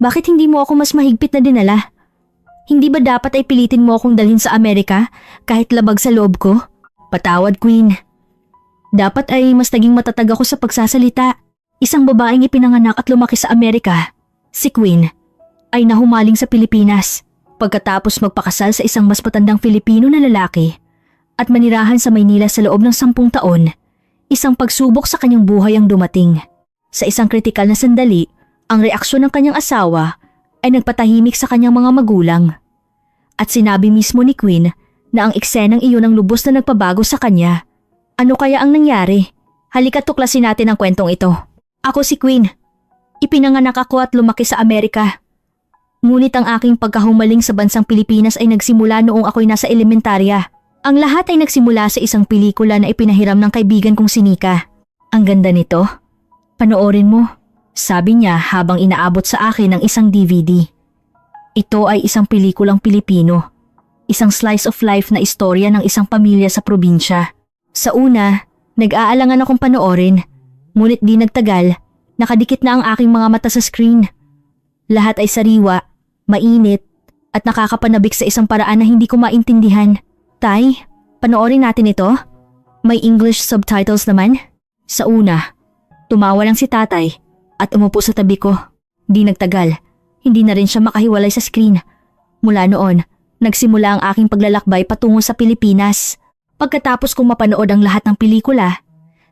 Bakit hindi mo ako mas mahigpit na dinala? Hindi ba dapat ay pilitin mo akong dalhin sa Amerika kahit labag sa loob ko? Patawad, Queen. Dapat ay mas naging matatag ako sa pagsasalita. Isang babaeng ipinanganak at lumaki sa Amerika, si Queen, ay nahumaling sa Pilipinas pagkatapos magpakasal sa isang mas matandang Filipino na lalaki at manirahan sa Maynila sa loob ng 10 taon. Isang pagsubok sa kanyang buhay ang dumating. Sa isang kritikal na sandali, ang reaksyon ng kanyang asawa ay nagpatahimik sa kanyang mga magulang. At sinabi mismo ni Queen na ang eksenang iyon ang lubos na nagpabago sa kanya. Ano kaya ang nangyari? Halika tuklasin natin ang kwentong ito. Ako si Queen. Ipinanganak ako at lumaki sa Amerika. Ngunit ang aking pagkahumaling sa bansang Pilipinas ay nagsimula noong ako'y nasa elementarya. Ang lahat ay nagsimula sa isang pelikula na ipinahiram ng kaibigan kong si Nika. Ang ganda nito. Panoorin mo. Sabi niya habang inaabot sa akin ang isang DVD. Ito ay isang pelikulang Pilipino. Isang slice of life na istorya ng isang pamilya sa probinsya. Sa una, nag-aalangan akong panoorin. Ngunit di nagtagal, nakadikit na ang aking mga mata sa screen. Lahat ay sariwa, mainit, at nakakapanabik sa isang paraan na hindi ko maintindihan. Tay, panoorin natin ito? May English subtitles naman? Sa una, tumawa lang si tatay at umupo sa tabi ko. Di nagtagal, hindi na rin siya makahiwalay sa screen. Mula noon, nagsimula ang aking paglalakbay patungo sa Pilipinas. Pagkatapos kong mapanood ang lahat ng pelikula,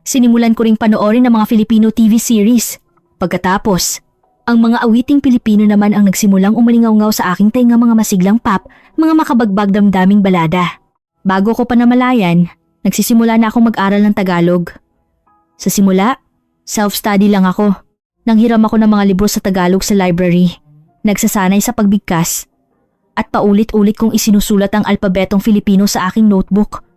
sinimulan ko ring panoorin ang mga Filipino TV series. Pagkatapos, ang mga awiting Pilipino naman ang nagsimulang umalingaw-ngaw sa aking tenga, mga masiglang pop, mga makabagbag damdaming balada. Bago ko pa namalayan, nagsisimula na akong mag-aral ng Tagalog. Sa simula, self-study lang ako. Nanghiram ako ng mga libro sa Tagalog sa library, nagsasanay sa pagbigkas, at paulit-ulit kong isinusulat ang alpabetong Filipino sa aking notebook.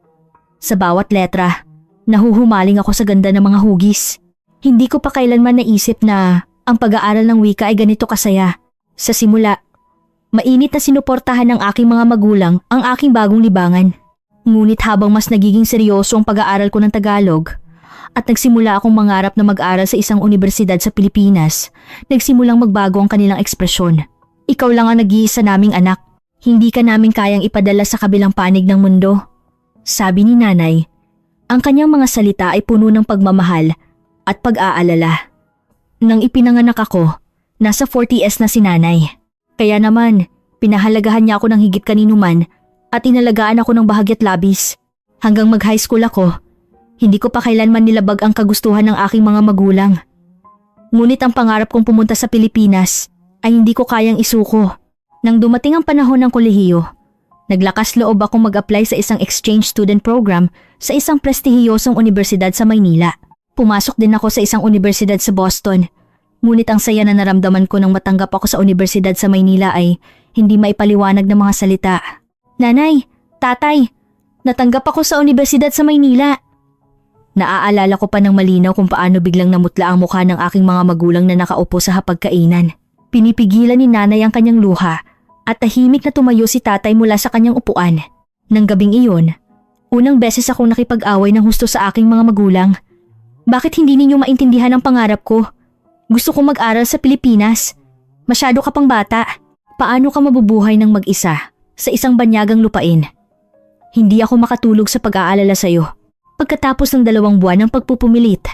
Sa bawat letra, nahuhumaling ako sa ganda ng mga hugis. Hindi ko pa kailanman naisip na ang pag-aaral ng wika ay ganito kasaya. Sa simula, mainit na sinuportahan ng aking mga magulang ang aking bagong libangan. Ngunit habang mas nagiging seryoso ang pag-aaral ko ng Tagalog, at nagsimula akong mangarap na mag-aral sa isang universidad sa Pilipinas, nagsimulang magbago ang kanilang ekspresyon. Ikaw lang ang nag-iisa naming anak. Hindi ka namin kayang ipadala sa kabilang panig ng mundo. Sabi ni nanay. Ang kanyang mga salita ay puno ng pagmamahal at pag-aalala. Nang ipinanganak ako, nasa 40s na si nanay. Kaya naman, pinahalagahan niya ako ng higit kanino man at inalagaan ako ng bahagyat labis. Hanggang mag-high school ako, hindi ko pa kailanman nilabag ang kagustuhan ng aking mga magulang. Ngunit ang pangarap kong pumunta sa Pilipinas ay hindi ko kayang isuko. Nang dumating ang panahon ng kolehiyo, naglakas loob akong mag-apply sa isang exchange student program sa isang prestihiyosong universidad sa Maynila. Pumasok din ako sa isang universidad sa Boston. Ngunit ang saya na naramdaman ko nang matanggap ako sa universidad sa Maynila ay hindi maipaliwanag ng mga salita. Nanay, tatay, natanggap ako sa universidad sa Maynila. Naaalala ko pa ng malinaw kung paano biglang namutla ang mukha ng aking mga magulang na nakaupo sa hapagkainan. Pinipigilan ni nanay ang kanyang luha at tahimik na tumayo si tatay mula sa kanyang upuan. Nang gabing iyon, unang beses akong nakipag-away ng husto sa aking mga magulang. Bakit hindi ninyo maintindihan ang pangarap ko? Gusto kong mag-aral sa Pilipinas. Masyado ka pang bata. Paano ka mabubuhay ng mag-isa sa isang banyagang lupain? Hindi ako makatulog sa pag-aalala sa iyo. Pagkatapos ng 2 buwan ng pagpupumilit,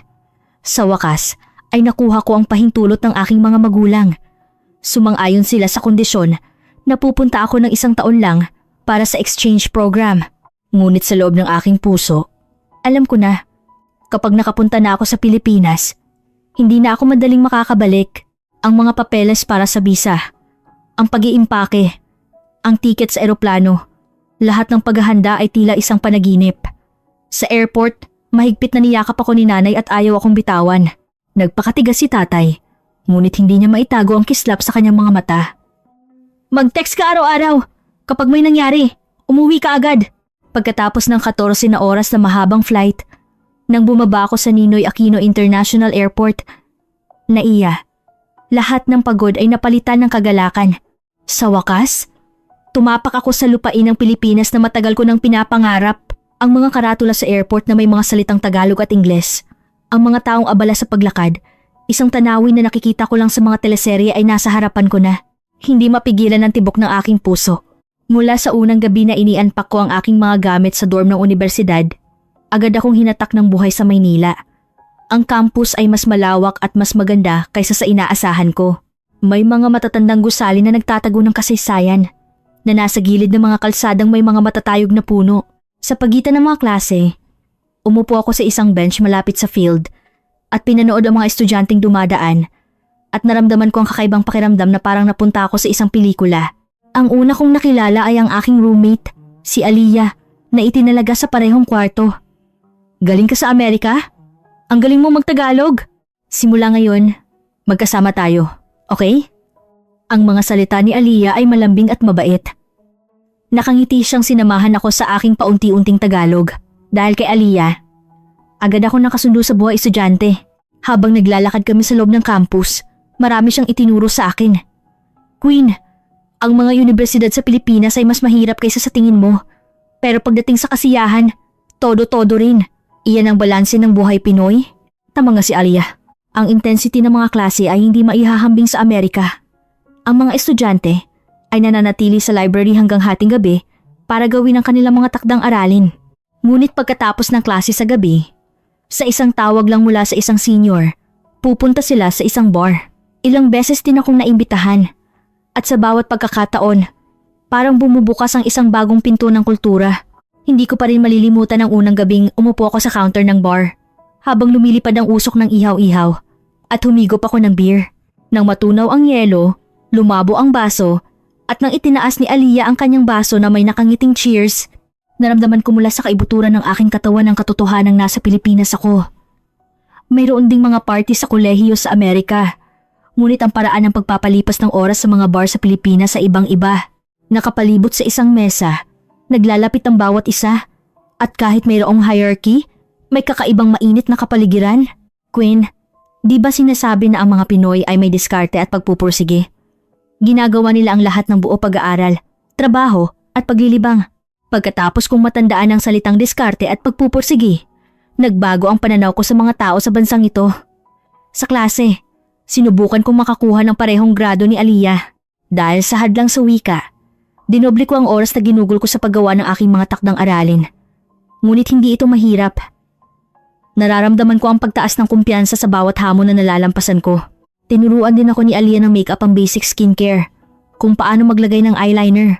sa wakas ay nakuha ko ang pahintulot ng aking mga magulang. Sumang-ayon sila sa kondisyon na pupunta ako ng 1 taon lang para sa exchange program. Ngunit sa loob ng aking puso, alam ko na, kapag nakapunta na ako sa Pilipinas, hindi na ako madaling makakabalik. Ang mga papeles para sa visa, ang pag-iimpake, ang tiket sa eroplano, lahat ng paghahanda ay tila isang panaginip. Sa airport, mahigpit na niyakap ako ni nanay at ayaw akong bitawan. Nagpakatigas si tatay, ngunit hindi niya maitago ang kislap sa kanyang mga mata. Mag-text ka araw-araw. Kapag may nangyari, umuwi ka agad. Pagkatapos ng 14 na oras na mahabang flight, nang bumaba ako sa Ninoy Aquino International Airport, naiya. Lahat ng pagod ay napalitan ng kagalakan. Sa wakas, tumapak ako sa lupain ng Pilipinas na matagal ko nang pinapangarap. Ang mga karatula sa airport na may mga salitang Tagalog at Ingles, ang mga taong abala sa paglakad, Isang tanawin na nakikita ko lang sa mga teleserye ay nasa harapan ko na. Hindi mapigilan ang tibok ng aking puso. Mula sa unang gabi na inianpak ko ang aking mga gamit sa dorm ng universidad, agad akong hinatak ng buhay sa Maynila. Ang campus ay mas malawak at mas maganda kaysa sa inaasahan ko. May mga matatandang gusali na nagtatago ng kasaysayan, na nasa gilid ng mga kalsadang may mga matatayog na puno. Sa pagitan ng mga klase, umupo ako sa isang bench malapit sa field at pinanood ang mga estudyanteng dumadaan at naramdaman ko ang kakaibang pakiramdam na parang napunta ako sa isang pelikula. Ang una kong nakilala ay ang aking roommate, si Aliyah, na itinalaga sa parehong kwarto. Galing ka sa Amerika? Ang galing mo magtagalog. Simula ngayon, magkasama tayo, okay? Ang mga salita ni Aliyah ay malambing at mabait. Nakangiti siyang sinamahan ako sa aking paunti-unting Tagalog. Dahil kay Aliyah, agad ako nakasundo sa buhay estudyante. Habang naglalakad kami sa loob ng campus, marami siyang itinuro sa akin. Queen, ang mga universidad sa Pilipinas ay mas mahirap kaysa sa tingin mo. Pero pagdating sa kasiyahan, todo-todo rin. Iyan ang balanse ng buhay Pinoy. Tama nga si Aliyah. Ang intensity ng mga klase ay hindi maihahambing sa Amerika. Ang mga estudyante ay nananatili sa library hanggang hating gabi para gawin ang kanilang mga takdang aralin. Ngunit pagkatapos ng klase sa gabi, sa isang tawag lang mula sa isang senior, pupunta sila sa isang bar. Ilang beses din akong naimbitahan. At sa bawat pagkakataon, parang bumubukas ang isang bagong pinto ng kultura. Hindi ko pa rin malilimutan ang unang gabing umupo ako sa counter ng bar habang lumilipad ang usok ng ihaw-ihaw at humigop ako ng beer. Nang matunaw ang yelo, lumabo ang baso at nang itinaas ni Aliyah ang kanyang baso na may nakangiting cheers, naramdaman ko mula sa kaibuturan ng aking katawan ang katotohanang nasa Pilipinas ako. Mayroon ding mga party sa kolehiyo sa Amerika, ngunit ang paraan ng pagpapalipas ng oras sa mga bar sa Pilipinas ay ibang-iba. Nakapalibot sa isang mesa, naglalapit ang bawat isa, at kahit mayroong hierarchy, may kakaibang mainit na kapaligiran. Queen, di ba sinasabi na ang mga Pinoy ay may diskarte at pagpupursige? Ginagawa nila ang lahat ng buo pag-aaral, trabaho at paglilibang. Pagkatapos kong matandaan ang salitang diskarte at pagpupursige, nagbago ang pananaw ko sa mga tao sa bansang ito. Sa klase, sinubukan kong makakuha ng parehong grado ni Aliyah. Dahil sa hadlang sa wika, dinoble ko ang oras na ginugol ko sa paggawa ng aking mga takdang aralin. Ngunit hindi ito mahirap. Nararamdaman ko ang pagtaas ng kumpiyansa sa bawat hamon na nalalampasan ko. Tinuruan din ako ni Aliyah ng makeup ang basic skincare, kung paano maglagay ng eyeliner,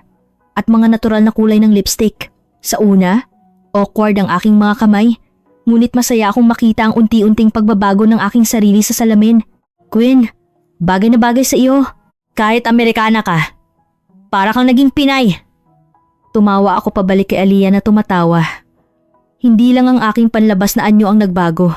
at mga natural na kulay ng lipstick. Sa una, awkward ang aking mga kamay, ngunit masaya akong makita ang unti-unting pagbabago ng aking sarili sa salamin. Queen, bagay na bagay sa iyo. Kahit Amerikana ka, para kang naging Pinay. Tumawa ako pabalik kay Aliyah na tumatawa. Hindi lang ang aking panlabas na anyo ang nagbago,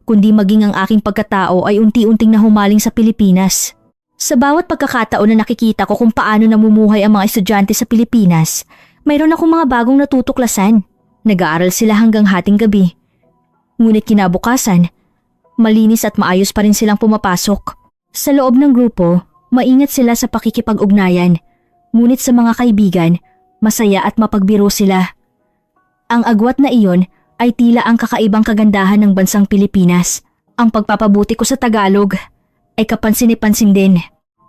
kundi maging ang aking pagkatao ay unti-unting nahumaling sa Pilipinas. Sa bawat pagkakataon na nakikita ko kung paano namumuhay ang mga estudyante sa Pilipinas, mayroon akong mga bagong natutuklasan. Nag-aaral sila hanggang hating gabi. Ngunit kinabukasan, malinis at maayos pa rin silang pumapasok. Sa loob ng grupo, maingat sila sa pakikipag-ugnayan. Ngunit sa mga kaibigan, masaya at mapagbiro sila. Ang agwat na iyon ay tila ang kakaibang kagandahan ng bansang Pilipinas. Ang pagpapabuti ko sa Tagalog ay kapansin-pansin din.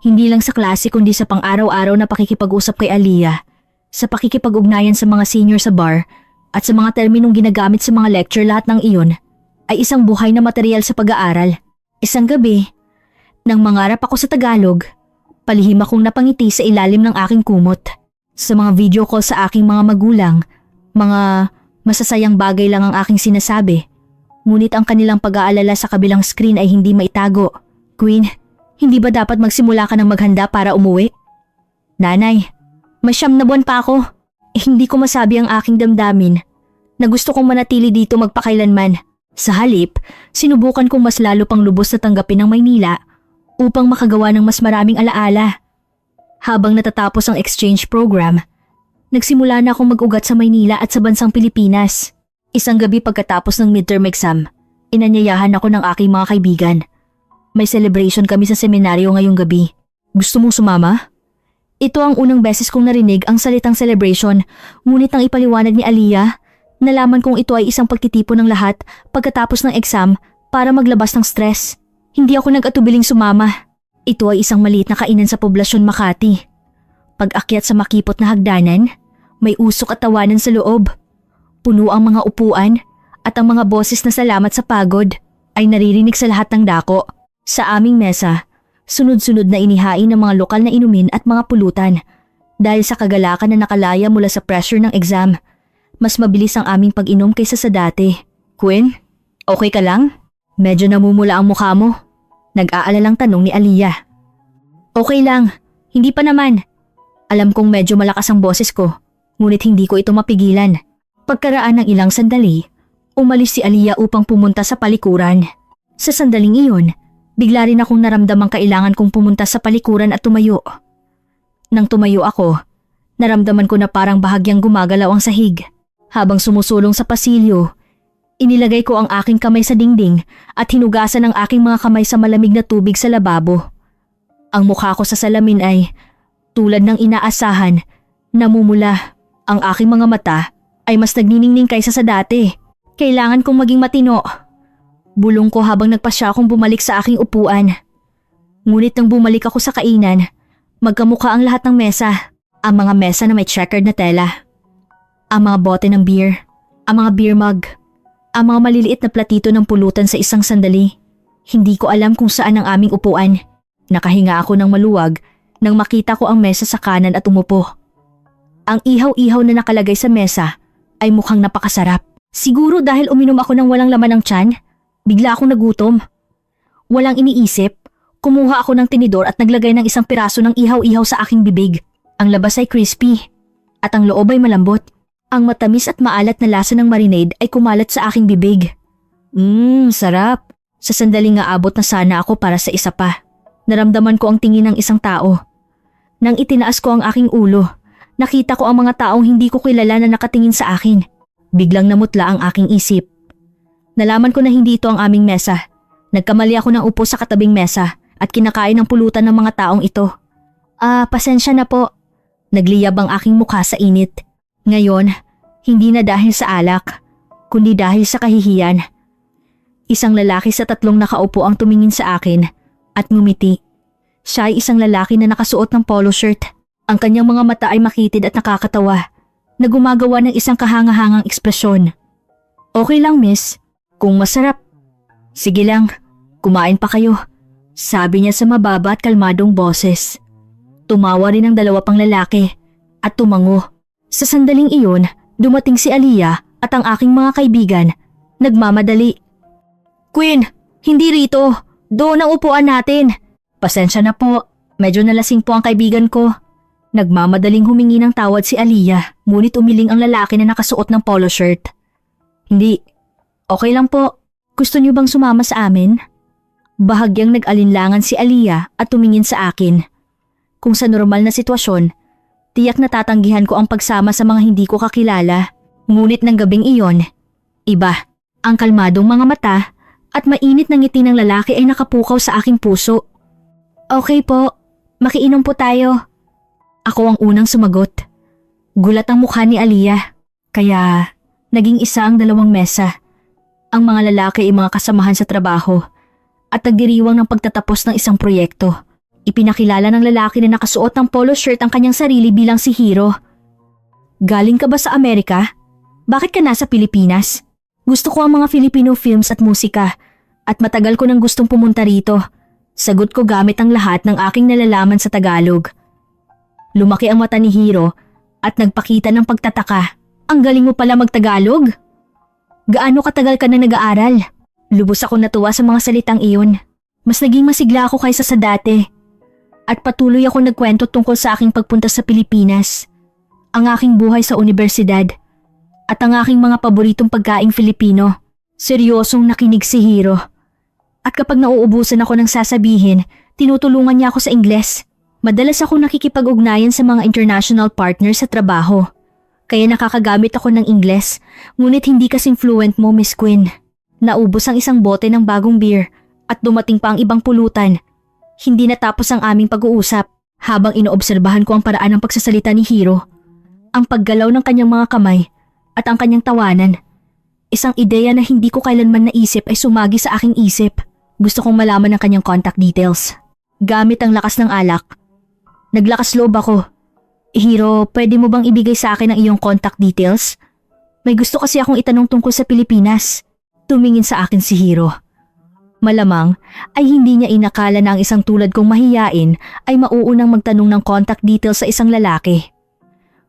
Hindi lang sa klase kundi sa pang-araw-araw na pakikipag-usap kay Aliyah, sa pakikipag-ugnayan sa mga senior sa bar, at sa mga terminong ginagamit sa mga lecture. Lahat ng iyon ay isang buhay na material sa pag-aaral. Isang gabi, nang mangarap ako sa Tagalog, palihim akong napangiti sa ilalim ng aking kumot. Sa mga video call sa aking mga magulang, mga masasayang bagay lang ang aking sinasabi. Ngunit ang kanilang pag-aalala sa kabilang screen ay hindi maitago. Queen, hindi ba dapat magsimula ka ng maghanda para umuwi? Nanay, may 9 na buwan pa ako. Hindi ko masabi ang aking damdamin na gusto kong manatili dito magpakailanman. Sa halip, sinubukan kong mas lalo pang lubos na tanggapin ang Maynila upang makagawa ng mas maraming alaala. Habang natatapos ang exchange program, nagsimula na akong mag-ugat sa Maynila at sa bansang Pilipinas. Isang gabi pagkatapos ng midterm exam, inanyayahan ako ng aking mga kaibigan. May celebration kami sa seminaryo ngayong gabi. Gusto mong sumama? Ito ang unang beses kong narinig ang salitang celebration, ngunit nang ipaliwanag ni Aliyah, nalaman kong ito ay isang pagtitipon ng lahat pagkatapos ng exam para maglabas ng stress. hindi ako nag-atubiling sumama. Ito ay isang maliit na kainan sa poblasyon Makati. Pag-akyat sa makipot na hagdanan, may usok at tawanan sa loob. Puno ang mga upuan at ang mga boses na salamat sa pagod ay naririnig sa lahat ng dako. Sa aming mesa, sunod-sunod na inihain ng mga lokal na inumin at mga pulutan. Dahil sa kagalakan na nakalaya mula sa pressure ng exam, mas mabilis ang aming pag-inom kaysa sa dati. Quinn, okay ka lang? Medyo namumula ang mukha mo. Nag-aalalang tanong ni Aliyah. Okay lang, hindi pa naman. Alam kong medyo malakas ang boses ko, ngunit hindi ko ito mapigilan. Pagkaraan ng ilang sandali, umalis si Aliyah upang pumunta sa palikuran. Sa sandaling iyon, bigla rin akong naramdamang kailangan kong pumunta sa palikuran at tumayo. Nang tumayo ako, naramdaman ko na parang bahagyang gumagalaw ang sahig. Habang sumusulong sa pasilyo, inilagay ko ang aking kamay sa dingding at hinugasan ang aking mga kamay sa malamig na tubig sa lababo. Ang mukha ko sa salamin ay, tulad ng inaasahan, namumula. Ang aking mga mata ay mas nagniningning kaysa sa dati. Kailangan kong maging matino. Bulong ko habang nagpasya akong bumalik sa aking upuan. Ngunit nang bumalik ako sa kainan, magkamukha ang lahat ng mesa. Ang mga mesa na may checkered na tela. Ang mga bote ng beer. Ang mga beer mug. Ang mga maliliit na platito ng pulutan sa isang sandali. Hindi ko alam kung saan ang aming upuan. Nakahinga ako ng maluwag nang makita ko ang mesa sa kanan at umupo. Ang ihaw-ihaw na nakalagay sa mesa ay mukhang napakasarap. Siguro dahil uminom ako ng walang laman ng tiyan, bigla akong nagutom. Walang iniisip, kumuha ako ng tinidor at naglagay ng isang piraso ng ihaw-ihaw sa aking bibig. Ang labas ay crispy at ang loob ay malambot. Ang matamis at maalat na lasa ng marinade ay kumalat sa aking bibig. Sarap. Sa sandaling nga abot na sana ako para sa isa pa. Naramdaman ko ang tingin ng isang tao. Nang itinaas ko ang aking ulo, nakita ko ang mga taong hindi ko kilala na nakatingin sa akin. Biglang namutla ang aking isip. Nalaman ko na hindi ito ang aming mesa. Nagkamali ako ng upo sa katabing mesa at kinakain ng pulutan ng mga taong ito. Pasensya na po. Nagliyab ang aking mukha sa init. Ngayon, hindi na dahil sa alak, kundi dahil sa kahihiyan. Isang lalaki sa tatlong nakaupo ang tumingin sa akin at ngumiti. Siya ay isang lalaki na nakasuot ng polo shirt. Ang kanyang mga mata ay makitid at nakakatawa, na gumagawa ng isang kahangahangang ekspresyon. Okay lang, miss. Kung masarap. Sige lang, kumain pa kayo. Sabi niya sa mababa at kalmadong boses. Tumawa rin ang dalawa pang lalaki at tumango. Sa sandaling iyon, dumating si Aliyah at ang aking mga kaibigan. Nagmamadali. Quinn, hindi rito. Doon ang upuan natin. Pasensya na po. Medyo nalasing po ang kaibigan ko. Nagmamadaling humingi ng tawad si Aliyah, ngunit umiling ang lalaki na nakasuot ng polo shirt. Hindi. Okay lang po. Gusto niyo bang sumama sa amin? Bahagyang nag-alinlangan si Aliyah at tumingin sa akin. Kung sa normal na sitwasyon, tiyak na tatanggihan ko ang pagsama sa mga hindi ko kakilala. Ngunit ng gabing iyon, iba. Ang kalmadong mga mata at mainit na ngiti ng lalaki ay nakapukaw sa aking puso. Okay po, makiinom po tayo. Ako ang unang sumagot. Gulat ang mukha ni Aliyah, kaya naging isa ang dalawang mesa. Ang mga lalaki ay mga kasamahan sa trabaho at nagdiriwang ng pagtatapos ng isang proyekto. Ipinakilala ng lalaki na nakasuot ng polo shirt ang kanyang sarili bilang si Hiro. Galing ka ba sa Amerika? Bakit ka nasa Pilipinas? Gusto ko ang mga Filipino films at musika at matagal ko nang gustong pumunta rito. Sagot ko gamit ang lahat ng aking nalalaman sa Tagalog. Lumaki ang mata ni Hiro at nagpakita ng pagtataka. Ang galing mo pala magtagalog? Gaano katagal ka na nag-aaral? Lubos ako natuwa sa mga salitang iyon. Mas naging masigla ako kaysa sa dati. At patuloy ako nagkwento tungkol sa aking pagpunta sa Pilipinas, ang aking buhay sa universidad, at ang aking mga paboritong pagkaing Filipino. Seryosong nakinig si Hiro. At kapag nauubusan ako ng sasabihin, tinutulungan niya ako sa Ingles. Madalas ako nakikipag-ugnayan sa mga international partners sa trabaho. Kaya nakakagamit ako ng Ingles, ngunit hindi kasing fluent mo, Miss Quinn. Naubos ang isang bote ng bagong beer at dumating pa ang ibang pulutan. Hindi natapos ang aming pag-uusap habang inoobserbahan ko ang paraan ng pagsasalita ni Hiro. Ang paggalaw ng kanyang mga kamay at ang kanyang tawanan. Isang ideya na hindi ko kailanman naisip ay sumagi sa aking isip. Gusto kong malaman ang kanyang contact details. Gamit ang lakas ng alak. Naglakas loob ako. Hiro, pwede mo bang ibigay sa akin ang iyong contact details? May gusto kasi akong itanong tungkol sa Pilipinas. Tumingin sa akin si Hiro. Malamang ay hindi niya inakala na ang isang tulad kong mahiyain ay mauunang magtanong ng contact details sa isang lalaki.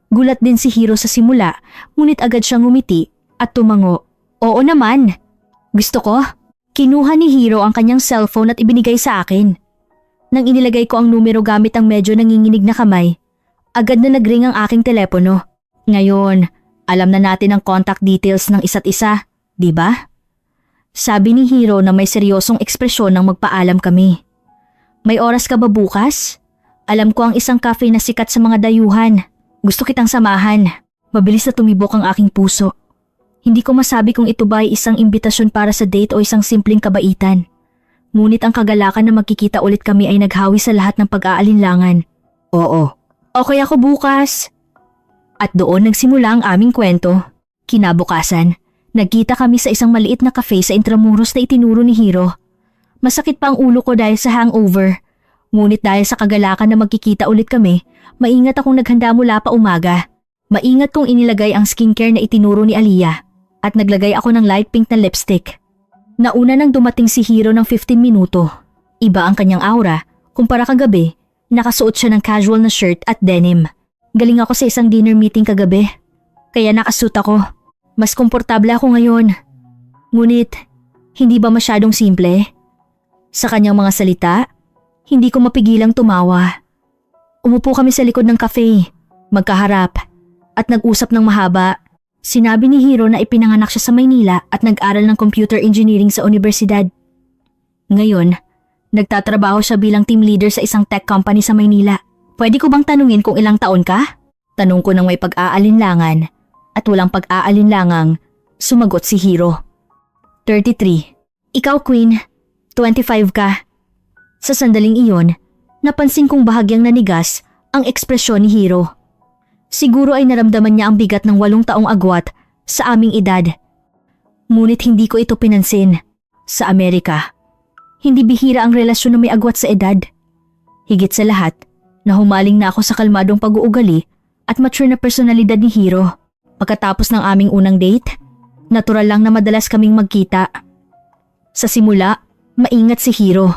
Gulat din si Hiro sa simula, ngunit agad siyang ngumiti at tumango. Oo naman. Gusto ko. Kinuha ni Hiro ang kanyang cellphone at ibinigay sa akin. Nang inilagay ko ang numero gamit ang medyo nanginginig na kamay, agad na nagring ang aking telepono. Ngayon, alam na natin ang contact details ng isa't isa, di ba? Sabi ni Hiro na may seryosong ekspresyon nang magpaalam kami. May oras ka ba bukas? Alam ko ang isang cafe na sikat sa mga dayuhan. Gusto kitang samahan. Mabilis na tumibok ang aking puso. Hindi ko masabi kung ito ba ay isang imbitasyon para sa date o isang simpleng kabaitan. Ngunit ang kagalakan na magkikita ulit kami ay naghawi sa lahat ng pag-aalinlangan. Oo. Okay ako bukas. At doon nagsimula ang aming kwento. Kinabukasan, nagkita kami sa isang maliit na cafe sa Intramuros na itinuro ni Hiro. Masakit pa ang ulo ko dahil sa hangover. Ngunit dahil sa kagalakan na magkikita ulit kami, maingat akong naghanda mula pa umaga. Maingat kong inilagay ang skincare na itinuro ni Aliyah at naglagay ako ng light pink na lipstick. Nauna nang dumating si Hiro ng 15 minuto. Iba ang kanyang aura kumpara kagabi. Nakasuot siya ng casual na shirt at denim. Galing ako sa isang dinner meeting kagabi. Kaya nakasuot ako. Mas komportable ako ngayon. Ngunit, hindi ba masyadong simple? Sa kanyang mga salita, hindi ko mapigilang tumawa. Umupo kami sa likod ng cafe, magkaharap, at nag-usap ng mahaba. Sinabi ni Hiro na ipinanganak siya sa Maynila at nag-aral ng computer engineering sa universidad. Ngayon, nagtatrabaho siya bilang team leader sa isang tech company sa Maynila. Pwede ko bang tanungin kung ilang taon ka? Tanong ko nang may pag-aalinlangan at walang pag-aalinlangang sumagot si Hiro. 33. Ikaw, Queen, 25 ka. Sa sandaling iyon, napansin kong bahagyang nanigas ang ekspresyon ni Hiro. Siguro ay naramdaman niya ang bigat ng 8 taong agwat sa aming edad. Ngunit hindi ko ito pinansin. Sa Amerika, hindi bihira ang relasyon na may agwat sa edad. Higit sa lahat, nahumaling na ako sa kalmadong pag-uugali at mature na personalidad ni Hiro. Pagkatapos ng aming unang date, natural lang na madalas kaming magkita. Sa simula, maingat si Hiro.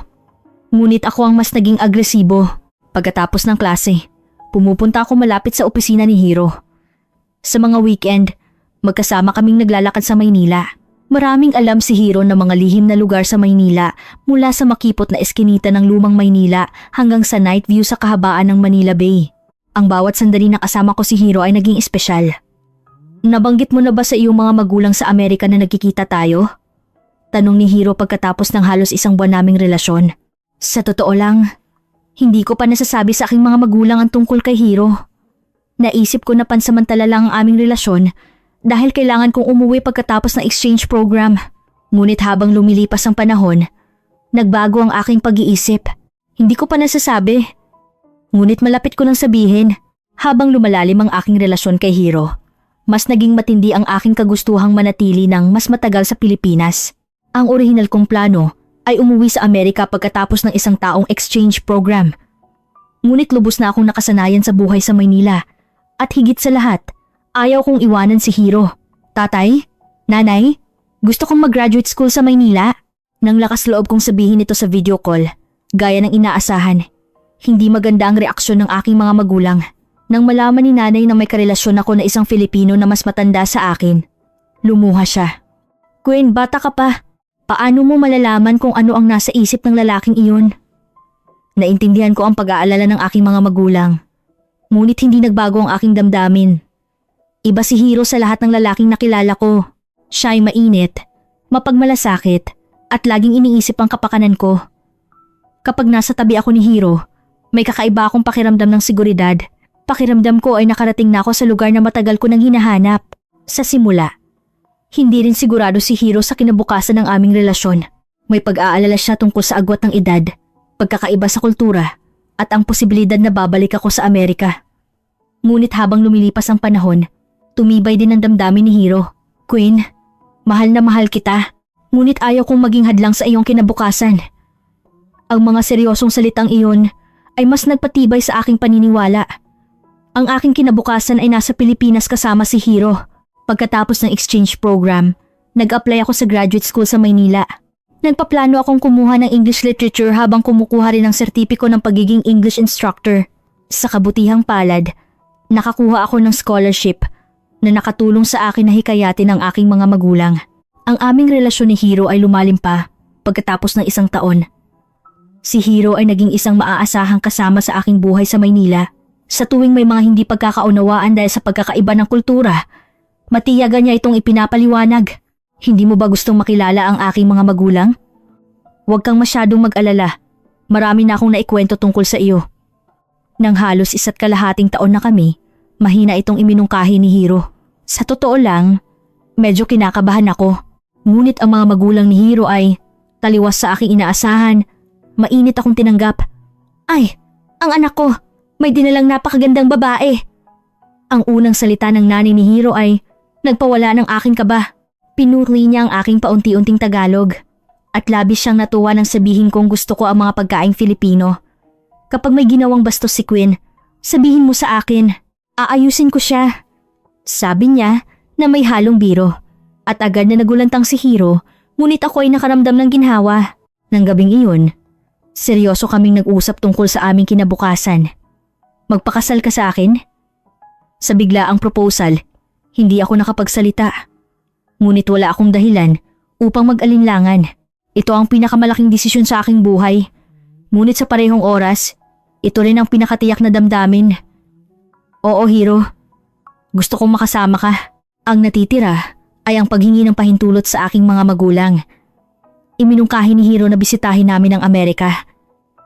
Ngunit ako ang mas naging agresibo. Pagkatapos ng klase, pumupunta ako malapit sa opisina ni Hiro. Sa mga weekend, magkasama kaming naglalakad sa Maynila. Maraming alam si Hiro ng mga lihim na lugar sa Maynila, mula sa makipot na eskinita ng lumang Maynila hanggang sa night view sa kahabaan ng Manila Bay. Ang bawat sandali na kasama ko si Hiro ay naging espesyal. Nabanggit mo na ba sa iyong mga magulang sa Amerika na nagkikita tayo? Tanong ni Hiro pagkatapos ng halos 1 buwan naming relasyon. Sa totoo lang, hindi ko pa nasasabi sa aking mga magulang ang tungkol kay Hiro. Naisip ko na pansamantala lang ang aming relasyon dahil kailangan kong umuwi pagkatapos ng exchange program. Ngunit habang lumilipas ang panahon, nagbago ang aking pag-iisip. Hindi ko pa nasasabi. Ngunit malapit ko nang sabihin, habang lumalalim ang aking relasyon kay Hiro, mas naging matindi ang aking kagustuhang manatili ng mas matagal sa Pilipinas. Ang orihinal kong plano ay umuwi sa Amerika pagkatapos ng 1 taong exchange program. Ngunit lubos na akong nakasanayan sa buhay sa Maynila at higit sa lahat, ayaw kong iwanan si Hiro. Tatay? Nanay? Gusto kong mag-graduate school sa Maynila. Nang lakas loob kong sabihin ito sa video call, gaya ng inaasahan, hindi maganda ang reaksyon ng aking mga magulang. Nang malaman ni nanay na may karelasyon ako na isang Filipino na mas matanda sa akin, lumuha siya. Queen, bata ka pa. Paano mo malalaman kung ano ang nasa isip ng lalaking iyon? Naintindihan ko ang pag-aalala ng aking mga magulang. Ngunit hindi nagbago ang aking damdamin. Iba si Hiro sa lahat ng lalaking nakilala ko. Siya ay mainit, mapagmalasakit, at laging iniisip ang kapakanan ko. Kapag nasa tabi ako ni Hiro, may kakaiba akong pakiramdam ng seguridad. Pakiramdam ko ay nakarating na ako sa lugar na matagal ko nang hinahanap. Sa simula, hindi rin sigurado si Hiro sa kinabukasan ng aming relasyon. May pag-aalala siya tungkol sa agwat ng edad, pagkakaiba sa kultura, at ang posibilidad na babalik ako sa Amerika. Ngunit habang lumilipas ang panahon, tumibay din ang damdamin ni Hiro. Queen, mahal na mahal kita. Ngunit ayaw kong maging hadlang sa iyong kinabukasan. Ang mga seryosong salitang iyon ay mas nagpatibay sa aking paniniwala. Ang aking kinabukasan ay nasa Pilipinas kasama si Hiro. Pagkatapos ng exchange program, nag-apply ako sa graduate school sa Maynila. Nagpaplano akong kumuha ng English literature habang kumukuha rin ng sertipiko ng pagiging English instructor. Sa kabutihang palad, nakakuha ako ng scholarship na nakatulong sa akin na hikayatin ng aking mga magulang. Ang aming relasyon ni Hiro ay lumalim pa pagkatapos ng 1 taon. Si Hiro ay naging isang maaasahang kasama sa aking buhay sa Maynila. Sa tuwing may mga hindi pagkakaunawaan dahil sa pagkakaiba ng kultura, matiyagan niya itong ipinapaliwanag. Hindi mo ba gustong makilala ang aking mga magulang? Huwag kang masyadong mag-alala. Marami na akong naikwento tungkol sa iyo. Nang halos 1.5 taon na kami, mahina itong iminungkahi ni Hiro. Sa totoo lang, medyo kinakabahan ako. Ngunit ang mga magulang ni Hiro ay taliwas sa aking inaasahan. Mainit akong tinanggap. Ay, ang anak ko, may dinalang napakagandang babae. Ang unang salita ng nanay ni Hiro ay nagpawala ng aking kaba. Pinuri niya ang aking paunti-unting Tagalog at labis siyang natuwa nang sabihin kong gusto ko ang mga pagkaing Filipino. Kapag may ginawang bastos si Quinn, sabihin mo sa akin, aayusin ko siya. Sabi niya na may halong biro at agad na nagulantang si Hiro, ngunit ako ay nakaramdam ng ginhawa. Nang gabing iyon, seryoso kaming nag-usap tungkol sa aming kinabukasan. Magpakasal ka sa akin? Sa biglaang proposal, hindi ako nakapagsalita. Ngunit wala akong dahilan upang mag-alinlangan. Ito ang pinakamalaking desisyon sa aking buhay. Ngunit sa parehong oras, ito rin ang pinakatiyak na damdamin. Oo, Hiro. Gusto kong makasama ka. Ang natitira ay ang paghingi ng pahintulot sa aking mga magulang. Iminungkahi ni Hiro na bisitahin namin ang Amerika.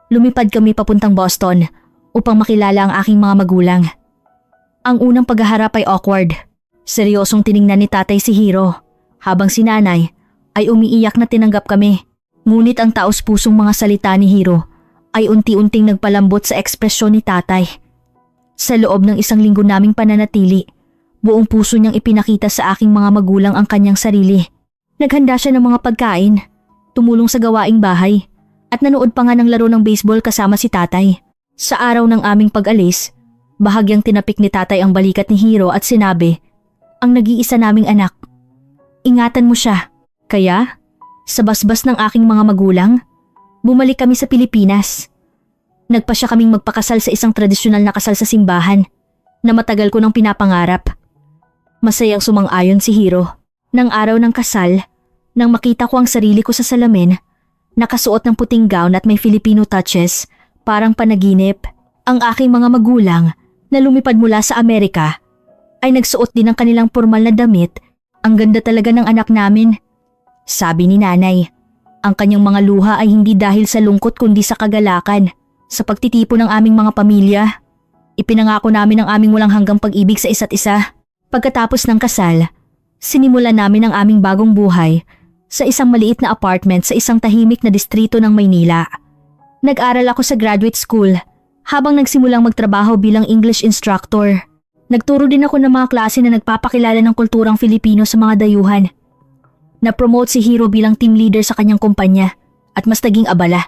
Lumipad kami papuntang Boston upang makilala ang aking mga magulang. Ang unang paghaharap ay awkward. Seryosong tiningnan ni tatay si Hiro, habang si nanay ay umiiyak na tinanggap kami. Ngunit ang taos-pusong mga salita ni Hiro ay unti-unting nagpalambot sa ekspresyon ni tatay. Sa loob ng 1 linggo naming pananatili, buong puso niyang ipinakita sa aking mga magulang ang kanyang sarili. Naghanda siya ng mga pagkain, tumulong sa gawaing bahay, at nanood pa nga ng laro ng baseball kasama si tatay. Sa araw ng aming pag-alis, bahagyang tinapik ni tatay ang balikat ni Hiro at sinabi, ang nag-iisa naming anak, ingatan mo siya. Kaya, sa basbas ng aking mga magulang, bumalik kami sa Pilipinas. Nagpasya kaming magpakasal sa isang tradisyonal na kasal sa simbahan na matagal ko nang pinapangarap. Masayang sumang-ayon si Hiro. Nang araw ng kasal, nang makita ko ang sarili ko sa salamin, nakasuot ng puting gown at may Filipino touches, parang panaginip, ang aking mga magulang na lumipad mula sa Amerika ay nagsuot din ng kanilang formal na damit. Ang ganda talaga ng anak namin. Sabi ni nanay, ang kanyang mga luha ay hindi dahil sa lungkot kundi sa kagalakan, sa pagtitipon ng aming mga pamilya. Ipinangako namin ang aming walang hanggang pag-ibig sa isa't isa. Pagkatapos ng kasal, sinimulan namin ang aming bagong buhay sa isang maliit na apartment sa isang tahimik na distrito ng Maynila. Nag-aral ako sa graduate school habang nagsimulang magtrabaho bilang English instructor. Nagturo din ako ng mga klase na nagpapakilala ng kulturang Filipino sa mga dayuhan. Na-promote si Hiro bilang team leader sa kanyang kumpanya at mas naging abala.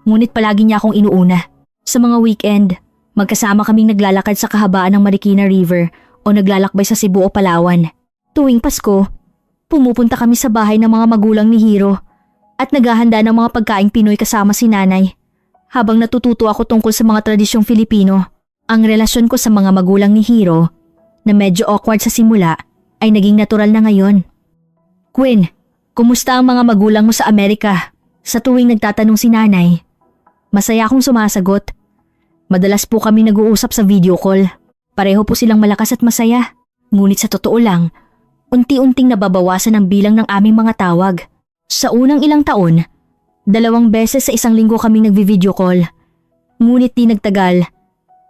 Ngunit palagi niya akong inuuna. Sa mga weekend, magkasama kaming naglalakad sa kahabaan ng Marikina River o naglalakbay sa Cebu o Palawan. Tuwing Pasko, pumupunta kami sa bahay ng mga magulang ni Hiro at naghahanda ng mga pagkaing Pinoy kasama si nanay. Habang natututo ako tungkol sa mga tradisyong Filipino, ang relasyon ko sa mga magulang ni Hiro, na medyo awkward sa simula, ay naging natural na ngayon. Quinn, kumusta ang mga magulang mo sa Amerika? Sa tuwing nagtatanong si nanay, masaya akong sumasagot. Madalas po kami nag-uusap sa video call. Pareho po silang malakas at masaya. Ngunit sa totoo lang, unti-unting nababawasan ang bilang ng aming mga tawag. Sa unang ilang taon, 2 beses sa 1 linggo kaming nagvi-video call. Ngunit di nagtagal,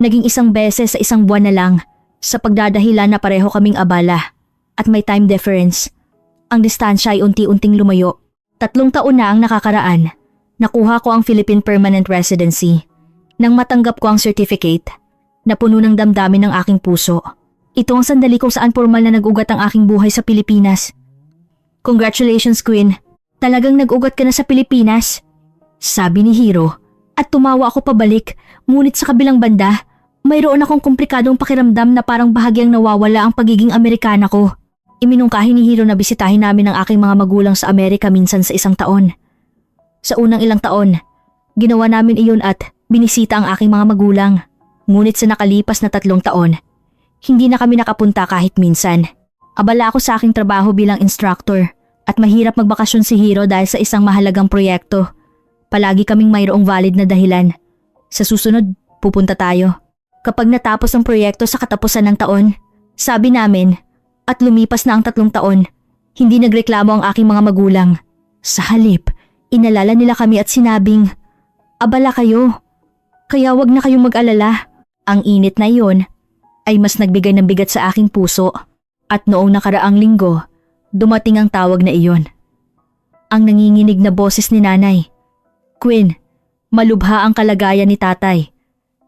naging 1 beses sa 1 buwan na lang sa pagdadahilan na pareho kaming abala at may time difference. Ang distansya ay unti-unting lumayo. 3 taon na ang nakakaraan. Nakuha ko ang Philippine Permanent Residency. Nang matanggap ko ang certificate, napuno ng damdamin ng aking puso. Ito ang sandali kung saan formal na nag-ugat ang aking buhay sa Pilipinas. Congratulations, Quinn. Talagang nag-ugat ka na sa Pilipinas? Sabi ni Hiro at tumawa ako pabalik, ngunit sa kabilang banda, mayroon akong komplikadong pakiramdam na parang bahagyang nawawala ang pagiging Amerikana ko. Iminungkahi ni Hiro na bisitahin namin ang aking mga magulang sa Amerika minsan sa isang taon. Sa unang ilang taon, ginawa namin iyon at binisita ang aking mga magulang. Ngunit sa nakalipas na 3 taon, hindi na kami nakapunta kahit minsan. Abala ako sa aking trabaho bilang instructor at mahirap magbakasyon si Hiro dahil sa isang mahalagang proyekto. Palagi kaming mayroong valid na dahilan. Sa susunod, pupunta tayo. Kapag natapos ang proyekto sa katapusan ng taon, sabi namin, at lumipas na ang 3 taon, hindi nagreklamo ang aking mga magulang. Sa halip, inalala nila kami at sinabing, abala kayo, kaya wag na kayong mag-alala. Ang init na iyon ay mas nagbigay ng bigat sa aking puso at noong nakaraang linggo, dumating ang tawag na iyon. Ang nanginginig na boses ni nanay. Quinn, malubha ang kalagayan ni tatay.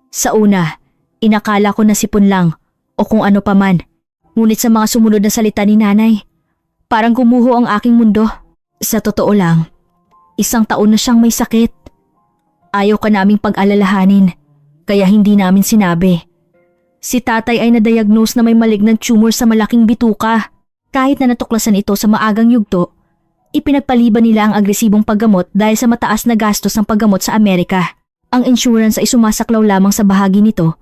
Sa una, inakala ko na sipon lang o kung ano paman. Ngunit sa mga sumunod na salita ni nanay, parang gumuho ang aking mundo. Sa totoo lang, 1 taon na siyang may sakit. Ayaw ka naming pag-alalahanin, kaya hindi namin sinabi. Si tatay ay na-diagnose na may malignant tumor sa malaking bituka. Kahit na natuklasan ito sa maagang yugto, ipinagpaliban nila ang agresibong paggamot dahil sa mataas na gastos ng paggamot sa Amerika. Ang insurance ay sumasaklaw lamang sa bahagi nito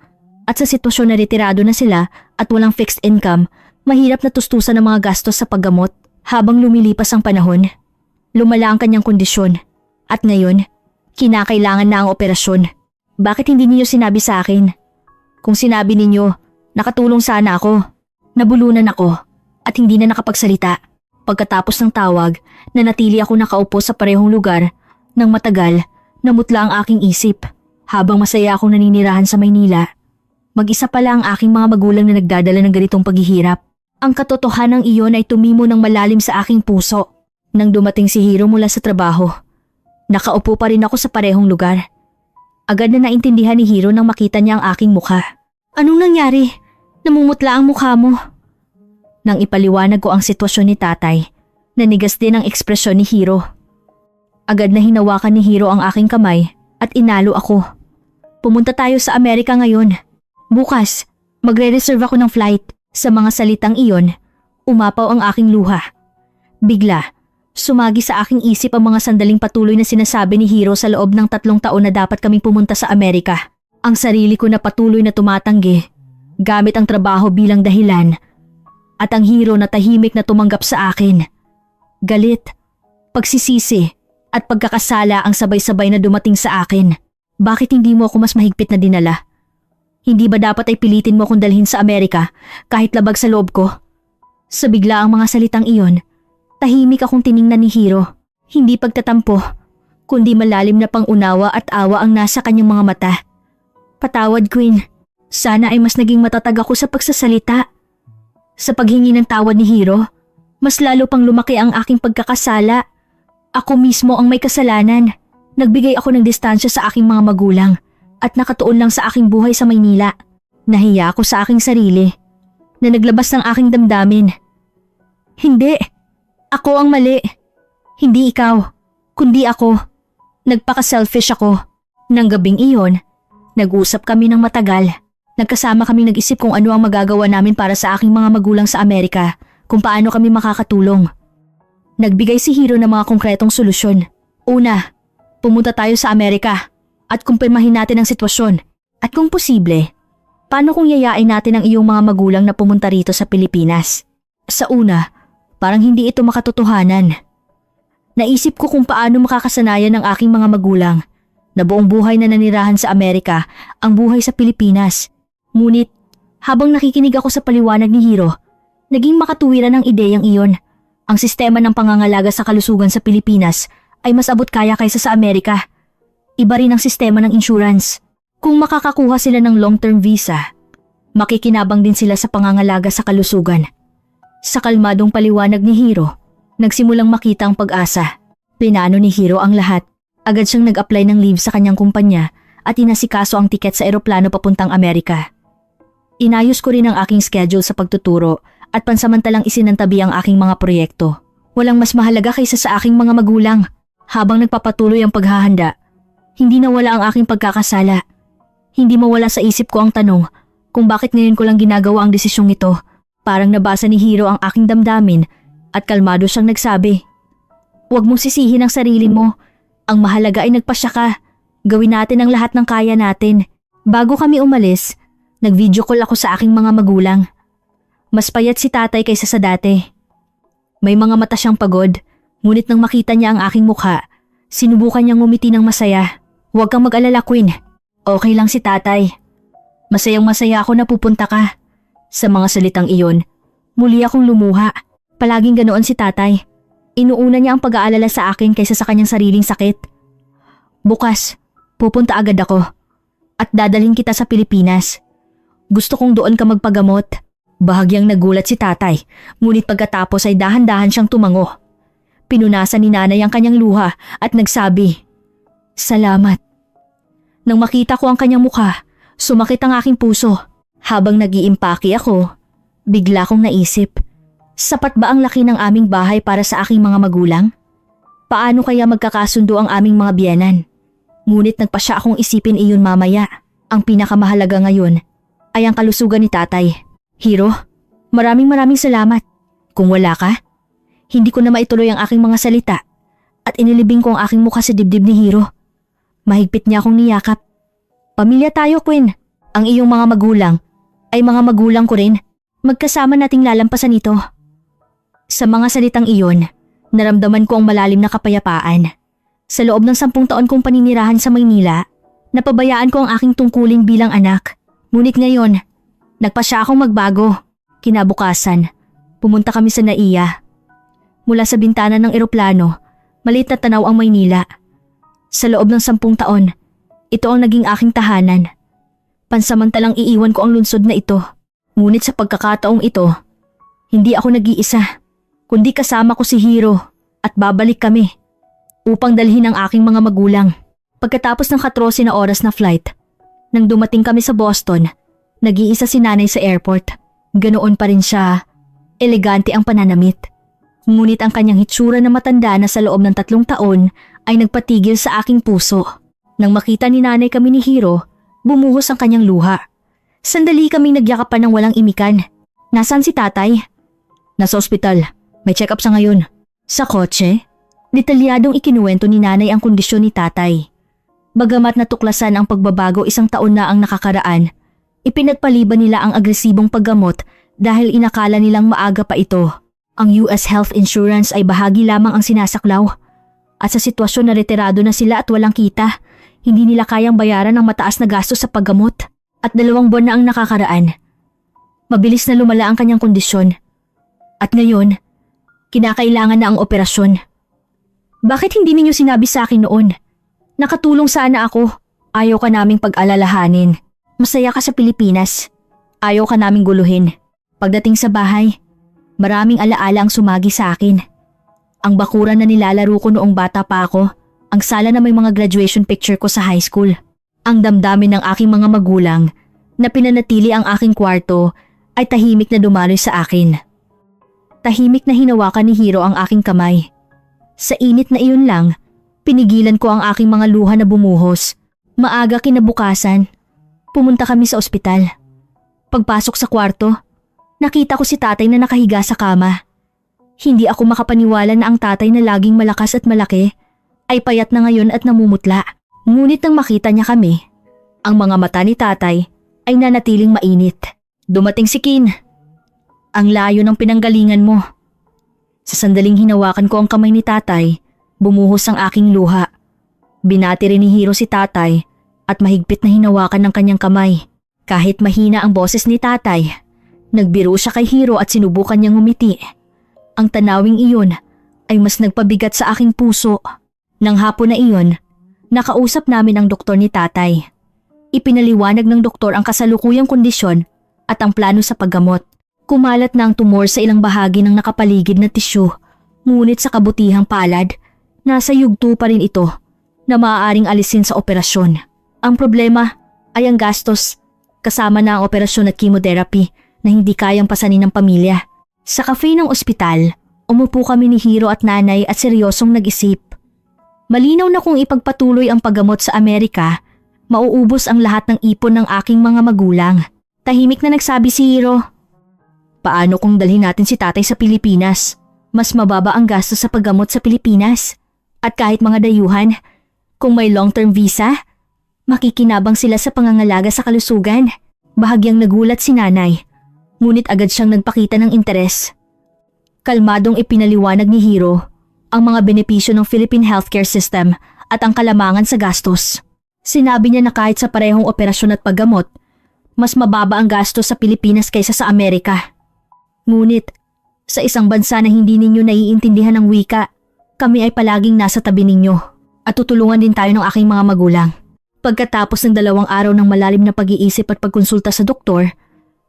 at sa sitwasyon na retirado na sila at walang fixed income, mahirap na tustusan ang mga gastos sa paggamot. Habang lumilipas ang panahon, lumala ang kanyang kondisyon at ngayon, kinakailangan na ang operasyon. Bakit hindi niyo sinabi sa akin? Kung sinabi ninyo, nakatulong sana ako. Nabulunan ako at hindi na nakapagsalita. Pagkatapos ng tawag, nanatili ako nakaupo sa parehong lugar. Nang matagal, namutla ang aking isip. Habang masaya akong naninirahan sa Maynila, mag-isa pala ang aking mga magulang na nagdadala ng ganitong paghihirap. Ang katotohanan iyon ay tumimo ng malalim sa aking puso. Nang dumating si Hiro mula sa trabaho, nakaupo pa rin ako sa parehong lugar. Agad na naintindihan ni Hiro nang makita niya ang aking mukha. Anong nangyari? Namumutla ang mukha mo. Nang ipaliwanag ko ang sitwasyon ni tatay, nanigas din ang ekspresyon ni Hiro. Agad na hinawakan ni Hiro ang aking kamay at inalo ako. Pumunta tayo sa Amerika ngayon. Bukas, magre-reserve ako ng flight. Sa mga salitang iyon, umapaw ang aking luha. Bigla, sumagi sa aking isip ang mga sandaling patuloy na sinasabi ni Hiro sa loob ng 3 taon na dapat kaming pumunta sa Amerika. Ang sarili ko na patuloy na tumatanggi, gamit ang trabaho bilang dahilan, at ang Hiro na tahimik na tumanggap sa akin. Galit, pagsisisi, at pagkakasala ang sabay-sabay na dumating sa akin. Bakit hindi mo ako mas mahigpit na dinala? Hindi ba dapat ay pilitin mo akong dalhin sa Amerika kahit labag sa loob ko? Sa biglaang mga salitang iyon, tahimik akong tiningnan ni Hiro. Hindi pagtatampo, kundi malalim na pangunawa at awa ang nasa kanyang mga mata. Patawad, Queen. Sana ay mas naging matatag ako sa pagsasalita. Sa paghingi ng tawad ni Hiro, mas lalo pang lumaki ang aking pagkakasala. Ako mismo ang may kasalanan. Nagbigay ako ng distansya sa aking mga magulang at nakatuon lang sa aking buhay sa Maynila. Nahiya ako sa aking sarili na naglabas ng aking damdamin. Hindi, ako ang mali. Hindi ikaw, kundi ako. Nagpaka-selfish ako. Nang gabing iyon, nag-usap kami ng matagal. Nagkasama kaming nag-isip kung ano ang magagawa namin para sa aking mga magulang sa Amerika, kung paano kami makakatulong. Nagbigay si Hiro ng mga konkretong solusyon. Una, pumunta tayo sa Amerika at kumpirmahin natin ang sitwasyon. At kung posible, paano kung yayain natin ang iyong mga magulang na pumunta rito sa Pilipinas? Sa una, parang hindi ito makatotohanan. Naisip ko kung paano makakasanayan ng aking mga magulang na buong buhay na nanirahan sa Amerika ang buhay sa Pilipinas. Ngunit, habang nakikinig ako sa paliwanag ni Hiro, naging makatuwiran ang ideyang iyon. Ang sistema ng pangangalaga sa kalusugan sa Pilipinas ay mas abot kaya kaysa sa Amerika. Iba rin ang sistema ng insurance. Kung makakakuha sila ng long-term visa, makikinabang din sila sa pangangalaga sa kalusugan. Sa kalmadong paliwanag ni Hiro, nagsimulang makita ang pag-asa. Pinano ni Hiro ang lahat. Agad siyang nag-apply ng leave sa kanyang kumpanya at inasikaso ang tiket sa eroplano papuntang Amerika. Inayos ko rin ang aking schedule sa pagtuturo at pansamantalang isinantabi ang aking mga proyekto. Walang mas mahalaga kaysa sa aking mga magulang. Habang nagpapatuloy ang paghahanda, hindi nawala ang aking pagkakasala. Hindi mawala sa isip ko ang tanong kung bakit ngayon ko lang ginagawa ang desisyong ito. Parang nabasa ni Hiro ang aking damdamin at kalmado siyang nagsabi, "Huwag mong sisihin ang sarili mo. Ang mahalaga ay nagpasya ka. Gawin natin ang lahat ng kaya natin." Bago kami umalis, nag-video call ako sa aking mga magulang. Mas payat si tatay kaysa sa dati. May mga mata siyang pagod, ngunit nang makita niya ang aking mukha, sinubukan niyang ngumiti ng masaya. "Huwag kang mag-alala, Queen. Okay lang si tatay. Masayang masaya ako na pupunta ka." Sa mga salitang iyon, muli akong lumuha. Palaging ganoon si tatay. Inuuna niya ang pag-aalala sa akin kaysa sa kanyang sariling sakit. "Bukas, pupunta agad ako at dadalhin kita sa Pilipinas. Gusto kong doon ka magpagamot." Bahagyang nagulat si tatay, ngunit pagkatapos ay dahan-dahan siyang tumango. Pinunasan ni nanay ang kanyang luha at nagsabi, "Salamat." Nang makita ko ang kanyang mukha, sumakit ang aking puso. Habang nag-iimpake ako, bigla kong naisip, sapat ba ang laki ng aming bahay para sa aking mga magulang? Paano kaya magkakasundo ang aming mga biyenan? Ngunit nagpasya akong isipin iyon mamaya. Ang pinakamahalaga ngayon ay ang kalusugan ni tatay. "Hiro, maraming salamat. Kung wala ka, hindi ko na maituloy ang aking mga salita at inilibing ko ang aking mukha sa dibdib ni Hiro. Mahigpit niya akong niyakap. Pamilya tayo, Queen. Ang iyong mga magulang ay mga magulang ko rin. Magkasama nating lalampasan ito." Sa mga salitang iyon, naramdaman ko ang malalim na kapayapaan. Sa loob ng 10 taon kong paninirahan sa Maynila, napabayaan ko ang aking tungkulin bilang anak. Ngunit ngayon, nagpasya akong magbago. Kinabukasan, pumunta kami sa NAIA. Mula sa bintana ng eroplano, maliit na tanaw ang Maynila. Sa loob ng 10 taon, ito ang naging aking tahanan. Pansamantalang iiwan ko ang lungsod na ito. Ngunit sa pagkakataong ito, hindi ako nag-iisa, kundi kasama ko si Hiro at babalik kami upang dalhin ang aking mga magulang. Pagkatapos ng 14 na oras na flight, nang dumating kami sa Boston, nag-iisa si nanay sa airport. Ganoon pa rin siya, elegante ang pananamit. Ngunit ang kanyang hitsura na matanda na sa loob ng 3 taon ay nagpatigil sa aking puso. Nang makita ni nanay kami ni Hiro, bumuhos ang kanyang luha. Sandali kaming nagyakapan ng walang imikan. "Nasaan si tatay?" "Nasa ospital. May check-up sa ngayon." Sa kotse, detalyadong ikinuwento ni nanay ang kondisyon ni tatay. Bagamat natuklasan ang pagbabago 1 taon na ang nakakaraan, ipinagpaliban nila ang agresibong paggamot dahil inakala nilang maaga pa ito. Ang US Health Insurance ay bahagi lamang ang sinasaklaw. At sa sitwasyon na retirado na sila at walang kita, hindi nila kayang bayaran ang mataas na gastos sa paggamot. At 2 buwan na ang nakakaraan. Mabilis na lumala ang kanyang kondisyon. At ngayon, kinakailangan na ang operasyon. "Bakit hindi ninyo sinabi sa akin noon? Nakatulong sana ako. Ayaw ka naming pag-alalahanin. Masaya ka sa Pilipinas. Ayaw ka naming guluhin." Pagdating sa bahay, maraming alaala ang sumagi sa akin. Ang bakuran na nilalaro ko noong bata pa ako, ang sala na may mga graduation picture ko sa high school. Ang damdamin ng aking mga magulang na pinanatili ang aking kwarto ay tahimik na dumaloy sa akin. Tahimik na hinawakan ni Hiro ang aking kamay. Sa init na iyon lang, pinigilan ko ang aking mga luha na bumuhos. Maaga kinabukasan, pumunta kami sa ospital. Pagpasok sa kwarto, nakita ko si tatay na nakahiga sa kama. Hindi ako makapaniwala na ang tatay na laging malakas at malaki ay payat na ngayon at namumutla. Ngunit nang makita niya kami, ang mga mata ni tatay ay nanatiling mainit. "Dumating si Kin. Ang layo ng pinanggalingan mo." Sa sandaling hinawakan ko ang kamay ni tatay, bumuhos ang aking luha. Binati rin ni Hiro si tatay at mahigpit na hinawakan ng kanyang kamay. Kahit mahina ang boses ni tatay, nagbiro siya kay Hiro at sinubukan niyang ngumiti. Ang tanawing iyon ay mas nagpabigat sa aking puso. Nang hapon na iyon, nakausap namin ang doktor ni tatay. Ipinaliwanag ng doktor ang kasalukuyang kondisyon at ang plano sa paggamot. Kumalat na ang tumor sa ilang bahagi ng nakapaligid na tisyu, ngunit sa kabutihang palad, nasa yugto pa rin ito na maaaring alisin sa operasyon. Ang problema ay ang gastos, kasama na ang operasyon at chemotherapy na hindi kayang pasanin ng pamilya. Sa cafe ng ospital, Umupo kami ni Hiro at nanay at seryosong nag-isip. Malinaw na kung ipagpatuloy ang paggamot sa Amerika, mauubos ang lahat ng ipon ng aking mga magulang. Tahimik na nagsabi si Hiro. Paano kung dalhin natin si tatay sa Pilipinas? Mas mababa ang gastos sa paggamot sa Pilipinas. At kahit mga dayuhan, kung may long-term visa, makikinabang sila sa pangangalaga sa kalusugan. Bahagyang nagulat si nanay, ngunit agad siyang nagpakita ng interes. Kalmadong ipinaliwanag ni Hiro ang mga benepisyo ng Philippine healthcare system at ang kalamangan sa gastos. Sinabi niya na kahit sa parehong operasyon at paggamot, mas mababa ang gastos sa Pilipinas kaysa sa Amerika. Ngunit, sa isang bansa na hindi ninyo naiintindihan ng wika, kami ay palaging nasa tabi ninyo at tutulungan din tayo ng aking mga magulang. Pagkatapos ng 2 araw ng malalim na pag-iisip at pagkonsulta sa doktor,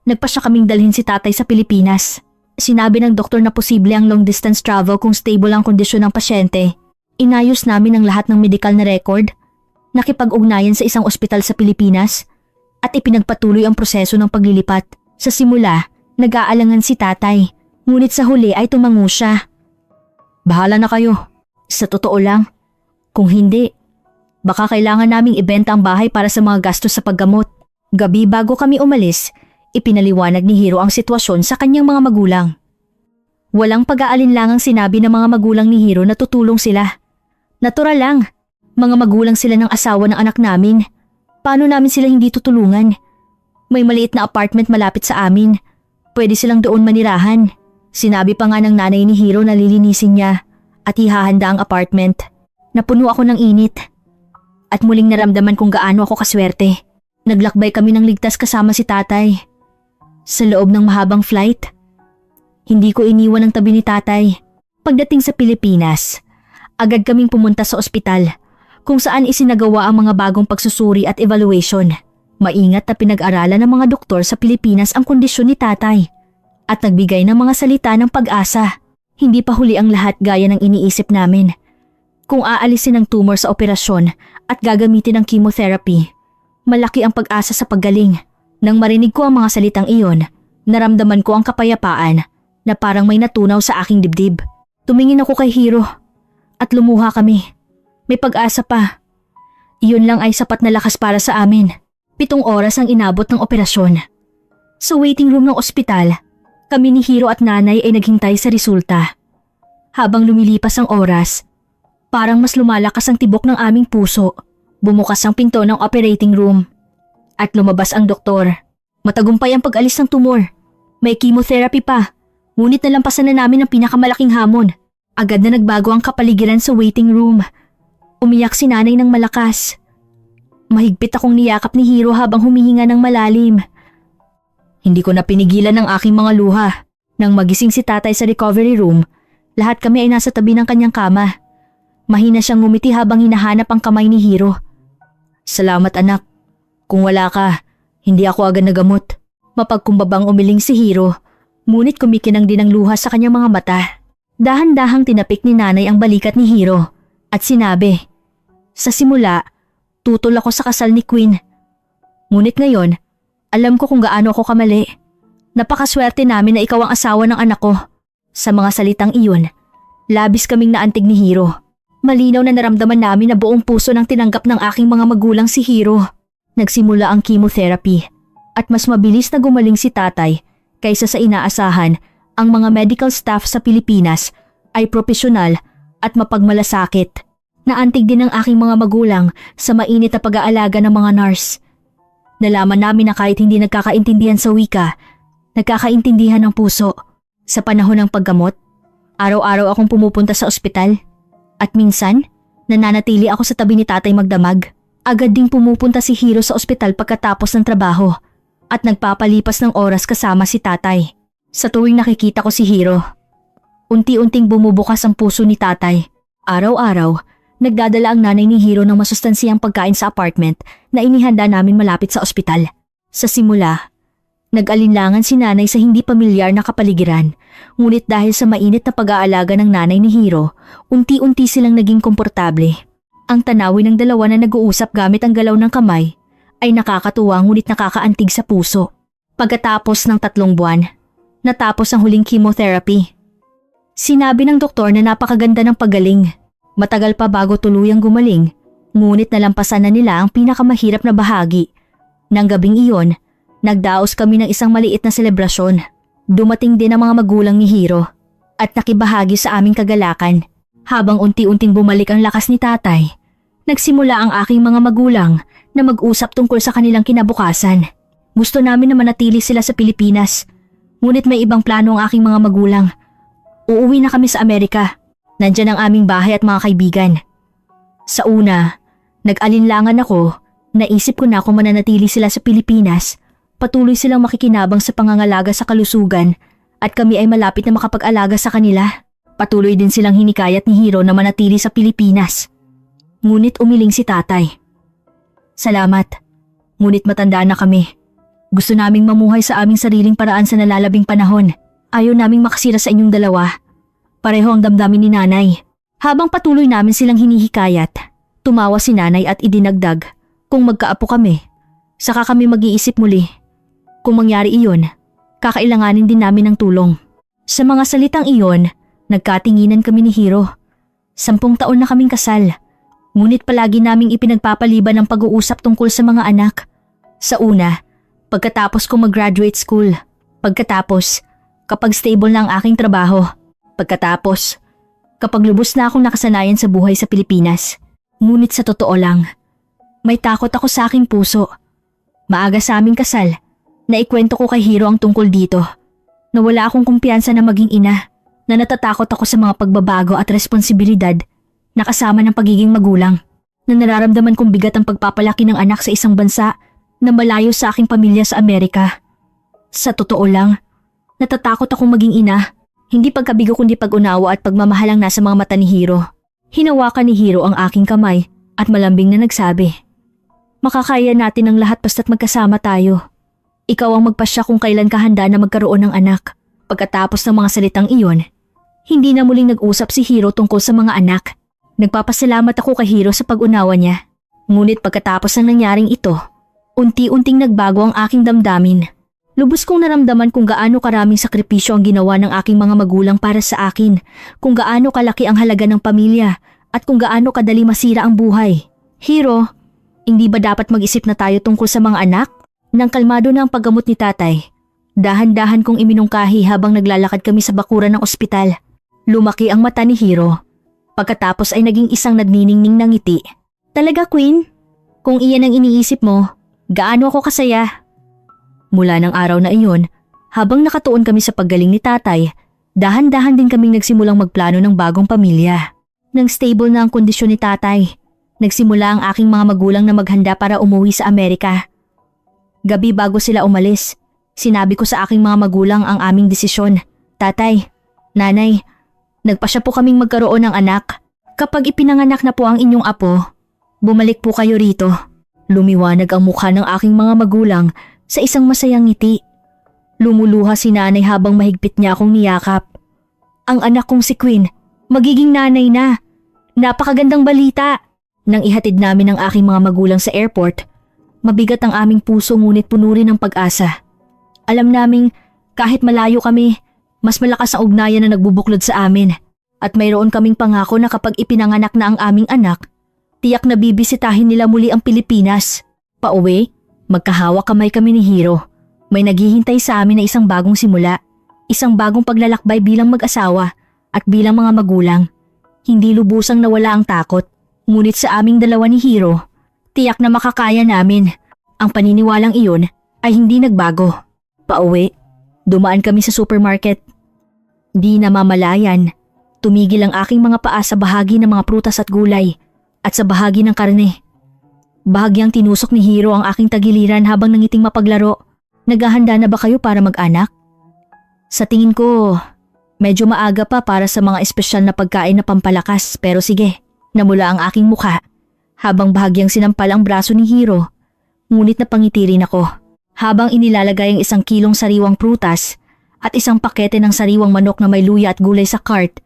nagpasya kaming dalhin si tatay sa Pilipinas. Sinabi ng doktor na posible ang long distance travel kung stable ang kondisyon ng pasyente. Inayos namin ang lahat ng medical na record, nakipag-ugnayan sa isang ospital sa Pilipinas, at ipinagpatuloy ang proseso ng paglilipat. Sa simula, nag-aalangan si tatay, ngunit sa huli ay tumango siya. Bahala na kayo. Sa totoo lang, kung hindi, baka kailangan naming ibenta ang bahay para sa mga gastos sa paggamot. Gabi bago kami umalis, ipinaliwanag ni Hiro ang sitwasyon sa kanyang mga magulang. Walang pag-aalinlangang sinabi ng mga magulang ni Hiro na tutulong sila. Natural lang, mga magulang sila ng asawa ng anak namin. Paano namin sila hindi tutulungan? May maliit na apartment malapit sa amin. Pwede silang doon manirahan. Sinabi pa nga ng nanay ni Hiro na lilinisin niya at ihahanda ang apartment. Napuno ako ng init. At muling naramdaman kung gaano ako kaswerte. Naglakbay kami ng ligtas kasama si tatay. Sa loob ng mahabang flight, hindi ko iniwan ang tabi ni tatay. Pagdating sa Pilipinas, agad kaming pumunta sa ospital kung saan isinagawa ang mga bagong pagsusuri at evaluation. Maingat na pinag-aralan ng mga doktor sa Pilipinas ang kondisyon ni tatay at nagbigay ng mga salita ng pag-asa. Hindi pa huli ang lahat gaya ng iniisip namin. Kung aalisin ang tumor sa operasyon at gagamitin ang chemotherapy, malaki ang pag-asa sa paggaling. Nang marinig ko ang mga salitang iyon, naramdaman ko ang kapayapaan na parang may natunaw sa aking dibdib. Tumingin ako kay Hiro at lumuha kami. May pag-asa pa. Iyon lang ay sapat na lakas para sa amin. 7 oras ang inabot ng operasyon. Sa waiting room ng ospital, kami ni Hiro at nanay ay naghintay sa resulta. Habang lumilipas ang oras, parang mas lumalakas ang tibok ng aming puso. Bumukas ang pinto ng operating room. At lumabas ang doktor. Matagumpay ang pag-alis ng tumor. May chemotherapy pa. Ngunit nalampasan na namin ang pinakamalaking hamon. Agad na nagbago ang kapaligiran sa waiting room. Umiyak si nanay ng malakas. Mahigpit akong niyakap ni Hiro habang humihinga ng malalim. Hindi ko na pinigilan ang aking mga luha. Nang magising si tatay sa recovery room, lahat kami ay nasa tabi ng kanyang kama. Mahina siyang ngumiti habang hinahanap ang kamay ni Hiro. Salamat anak. Kung wala ka, hindi ako agad nagamot. Mapagkumbabang umiling si Hiro, ngunit kumikinang din ang luha sa kanyang mga mata. Dahan-dahang tinapik ni nanay ang balikat ni Hiro at sinabi, sa simula, tutol ako sa kasal ni Queen. Ngunit ngayon, alam ko kung gaano ako kamali. Napakaswerte namin na ikaw ang asawa ng anak ko. Sa mga salitang iyon, labis kaming naantig ni Hiro. Malinaw na naramdaman namin na buong puso nang tinanggap ng aking mga magulang si Hiro. Nagsimula ang chemotherapy at mas mabilis na gumaling si tatay kaysa sa inaasahan. Ang mga medical staff sa Pilipinas ay propesyonal at mapagmalasakit. Naantig din ang aking mga magulang sa mainit na pag-aalaga ng mga nurse. Nalaman namin na kahit hindi nagkakaintindihan sa wika, nagkakaintindihan ng puso. Sa panahon ng paggamot, araw-araw akong pumupunta sa ospital at minsan, nananatili ako sa tabi ni tatay magdamag. Agad ding pumupunta si Hiro sa ospital pagkatapos ng trabaho at nagpapalipas ng oras kasama si tatay. Sa tuwing nakikita ko si Hiro, unti-unting bumubukas ang puso ni tatay. Araw-araw, nagdadala ang nanay ni Hiro ng masustansiyang pagkain sa apartment na inihanda namin malapit sa ospital. Sa simula, nag-alinlangan si nanay sa hindi pamilyar na kapaligiran, ngunit dahil sa mainit na pag-aalaga ng nanay ni Hiro, unti-unti silang naging komportable. Ang tanawin ng dalawa na nag-uusap gamit ang galaw ng kamay ay nakakatuwa ngunit nakakaantig sa puso. Pagkatapos ng 3 buwan, natapos ang huling chemotherapy. Sinabi ng doktor na napakaganda ng paggaling. Matagal pa bago tuluyang gumaling, ngunit nalampasan na nila ang pinakamahirap na bahagi. Nang gabing iyon, nagdaos kami ng isang maliit na selebrasyon. Dumating din ang mga magulang ni Hiro at nakibahagi sa aming kagalakan. Habang unti-unting bumalik ang lakas ni tatay, nagsimula ang aking mga magulang na mag-usap tungkol sa kanilang kinabukasan. Gusto namin na manatili sila sa Pilipinas, ngunit may ibang plano ang aking mga magulang. Uuwi na kami sa Amerika. Nandyan ang aming bahay at mga kaibigan. Sa una, nag-alinlangan ako. Naisip ko na kung mananatili sila sa Pilipinas, patuloy silang makikinabang sa pangangalaga sa kalusugan at kami ay malapit na makapag-alaga sa kanila. Patuloy din silang hinikayat ni Hiro na manatili sa Pilipinas. Ngunit umiling si tatay. Salamat. Ngunit matanda na kami. Gusto naming mamuhay sa aming sariling paraan sa nalalabing panahon. Ayaw naming makasira sa inyong dalawa. Pareho ang damdamin ni nanay. Habang patuloy namin silang hinihikayat, tumawa si nanay at idinagdag, kung magkaapo kami, saka kami mag-iisip muli. Kung mangyari iyon, kakailanganin din namin ng tulong. Sa mga salitang iyon, nagkatinginan kami ni Hiro. 10 taon na kaming kasal, ngunit palagi naming ipinagpapaliban ang pag-uusap tungkol sa mga anak. Sa una, pagkatapos kong mag-graduate school. Pagkatapos, kapag stable na ang aking trabaho. Pagkatapos, kapag lubos na akong nakasanayan sa buhay sa Pilipinas. Ngunit sa totoo lang, may takot ako sa aking puso. Maaga sa aming kasal, naikwento ko kay Hiro ang tungkol dito. Na wala akong kumpiyansa na maging ina, na natatakot ako sa mga pagbabago at responsibilidad na kasama ng pagiging magulang. Na nararamdaman kong bigat ang pagpapalaki ng anak sa isang bansa na malayo sa aking pamilya sa Amerika. Sa totoo lang, natatakot akong maging ina. Hindi pagkabigo kundi pag-unawa at pagmamahal ang nasa mga mata ni Hiro. Hinawakan ni Hiro ang aking kamay at malambing na nagsabi, "Makakaya natin ang lahat basta't magkasama tayo. Ikaw ang magpasya kung kailan ka handa na magkaroon ng anak." Pagkatapos ng mga salitang iyon, hindi na muling nag-usap si Hiro tungkol sa mga anak. Nagpapasalamat ako kay Hiro sa pag-unawa niya. Ngunit pagkatapos ng nangyaring ito, unti-unting nagbago ang aking damdamin. Lubos kong naramdaman kung gaano karaming sakripisyo ang ginawa ng aking mga magulang para sa akin, kung gaano kalaki ang halaga ng pamilya, at kung gaano kadali masira ang buhay. Hiro, hindi ba dapat mag-isip na tayo tungkol sa mga anak? Nang kalmado na ang paggamot ni tatay, dahan-dahan kong iminungkahi habang naglalakad kami sa bakuran ng ospital. Lumaki ang mata ni Hiro. Pagkatapos ay naging isang nagniningning ng ngiti. "Talaga, Queen? Kung iyan ang iniisip mo, gaano ako kasaya?" Mula ng araw na iyon, habang nakatuon kami sa paggaling ni tatay, dahan-dahan din kaming nagsimulang magplano ng bagong pamilya. Nang stable na ang kondisyon ni tatay, nagsimula ang aking mga magulang na maghanda para umuwi sa Amerika. Gabi bago sila umalis, sinabi ko sa aking mga magulang ang aming desisyon. "Tatay, nanay, nagpasya po kaming magkaroon ng anak. Kapag ipinanganak na po ang inyong apo, bumalik po kayo rito." Lumiwanag ang mukha ng aking mga magulang sa isang masayang ngiti. Lumuluha si nanay habang mahigpit niya akong niyakap. "Ang anak kong si Queen, magiging nanay na. Napakagandang balita." Nang ihatid namin ang aking mga magulang sa airport, mabigat ang aming puso ngunit puno rin ng pag-asa. Alam naming kahit malayo kami, mas malakas ang ugnayan na nagbubuklod sa amin. At mayroon kaming pangako na kapag ipinanganak na ang aming anak, tiyak na bibisitahin nila muli ang Pilipinas. Pauwi, magkahawak kamay kami ni Hiro. May naghihintay sa amin na isang bagong simula, isang bagong paglalakbay bilang mag-asawa at bilang mga magulang. Hindi lubusang nawala ang takot, ngunit sa aming dalawa ni Hiro, tiyak na makakaya namin. Ang paniniwalang iyon ay hindi nagbago. Pauwi, dumaan kami sa supermarket. Di namamalayan, tumigil ang aking mga paa sa bahagi ng mga prutas at gulay at sa bahagi ng karne. Bahagyang tinusok ni Hiro ang aking tagiliran habang nangiting mapaglaro. "Naghahanda na ba kayo para mag-anak?" Sa tingin ko, medyo maaga pa para sa mga espesyal na pagkain na pampalakas, pero sige, namula ang aking mukha habang bahagyang sinampal ang braso ni Hiro. Ngunit napangiti rin ako habang inilalagay ang 1 kilong sariwang prutas at isang pakete ng sariwang manok na may luya at gulay sa cart.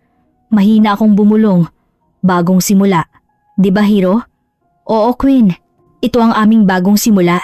Mahina akong bumulong. Bagong simula. Di ba, Hiro? Oo, Queen. Ito ang aming bagong simula.